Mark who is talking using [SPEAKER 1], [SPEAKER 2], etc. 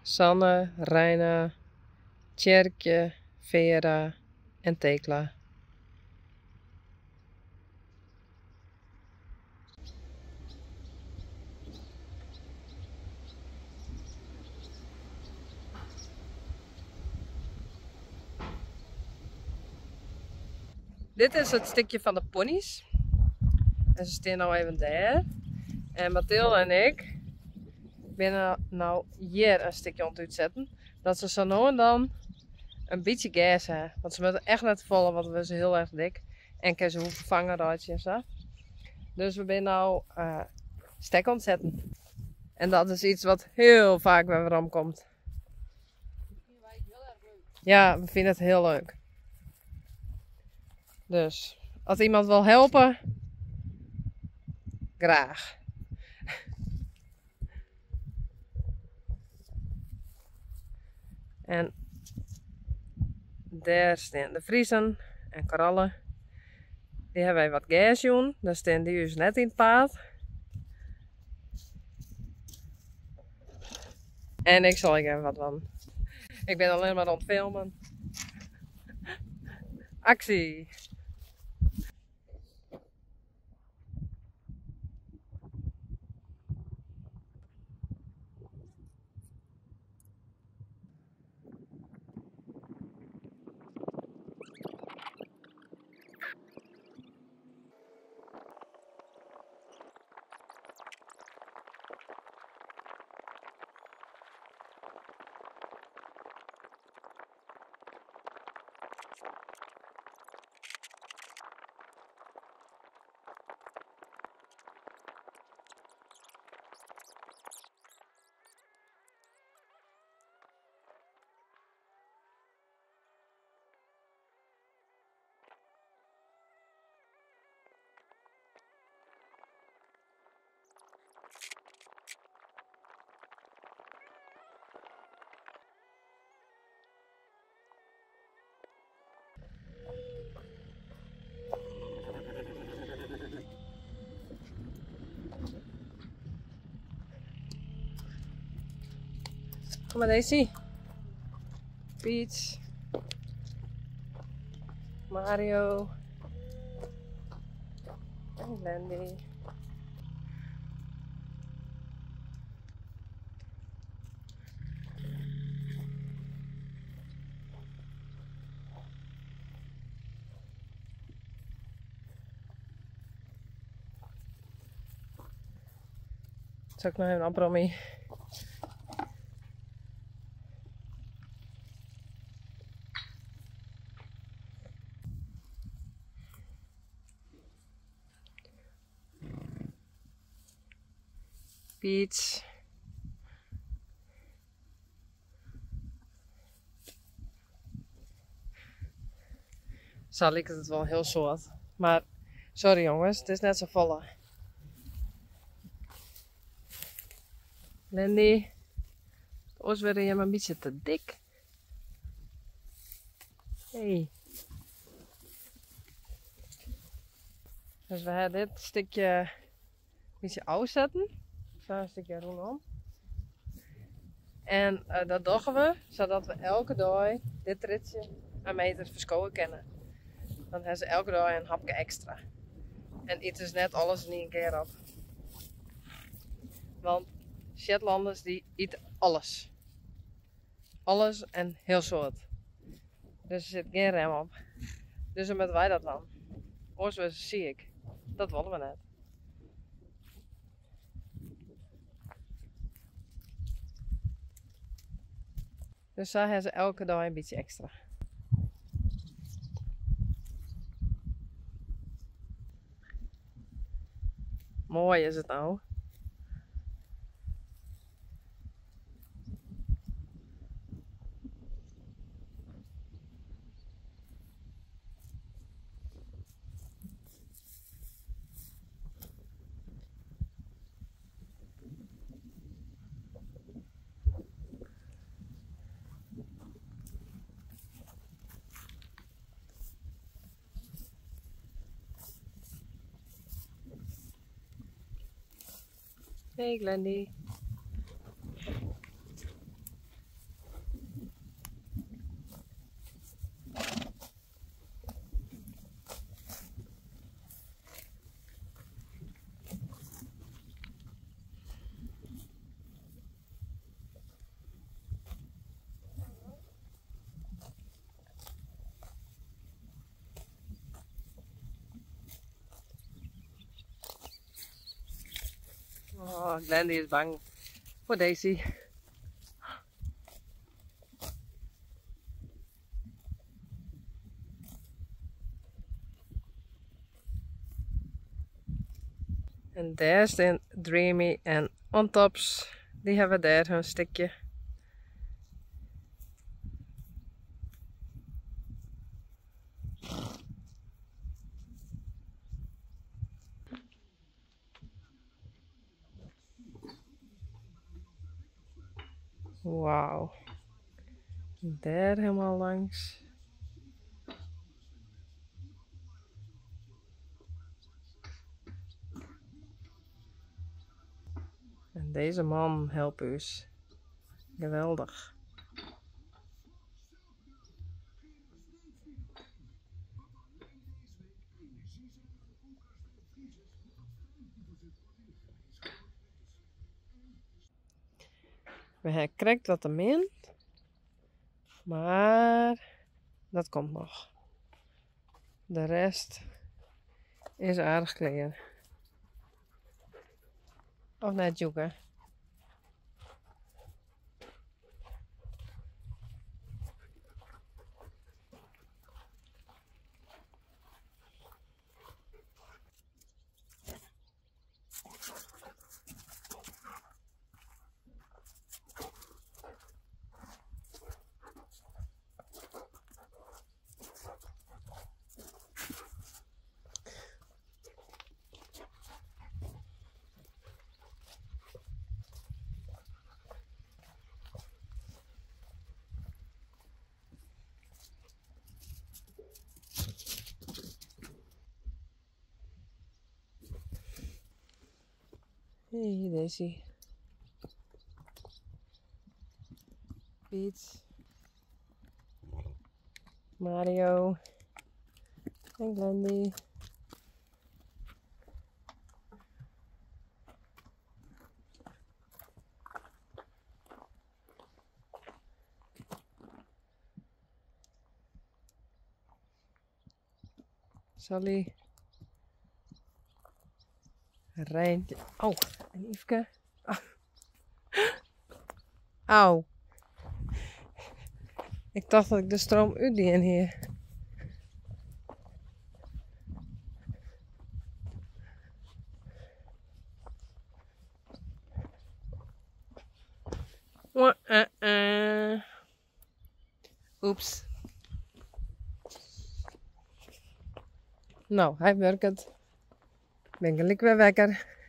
[SPEAKER 1] Sanne, Reina, Tjerkje, Vera en Tekla. Dit is het stukje van de ponies. En ze staan nou even daar. En Mathilde en ik binnen nou hier een stukje aan het uitzetten. Dat ze zo nu en dan een beetje gas hebben. Want ze moeten echt net vallen, want we zijn heel erg dik. En kunnen ze hoeven vangen raadje en zo. Dus we zijn nou stek aan het zetten. En dat is iets wat heel vaak bij Ram komt. Ja, we vinden het heel leuk. Dus, als iemand wil helpen, graag. En daar staan de vriezen en korallen. Die hebben wij wat gas doen. Daar staan die dus net in het paad. En ik zal even wat van. Ik ben alleen maar aan het filmen. Actie! Kom maar Daisy. Peach. Mario. En Landy. Zal ik nog even oprommen? Peach. Zo lijkt het wel heel soort. Maar sorry jongens, het is net zo volle. Landy. Ons weer je maar een beetje te dik. Hey. Dus we gaan dit stukje een beetje uitzetten. Zo een stukje rondom. En dat doen we zodat we elke dag dit ritje een meter verschonen kennen. Dan hebben ze elke dag een hapje extra. En eten is net alles in één keer op. Want Shetlanders die eten alles. Alles en heel soort. Dus er zit geen rem op. Dus dan moeten wij dat dan. Oors we ziek. Dat willen we net. Dus zo hebben ze elke dag een beetje extra. Mooi is het nou. Hey Glendy. Oh, Glendy is bang voor Daisy. En daar staan Dreamy en OnTops. Die hebben daar hun stukje. Wauw. Daar helemaal langs. En deze man helpt ons. Geweldig. We hebben correct wat te min. Maar dat komt nog. De rest is aardig klein. Of net joeken. Hey Daisy. Piet. Mario. En Glendy. Sally. Rijntje. Oh, en Yveske. Oh. Auw. Ik dacht dat ik de stroom uit die in hier. Oeps. Nou, hij werkt. Ben gelijk weer wekker.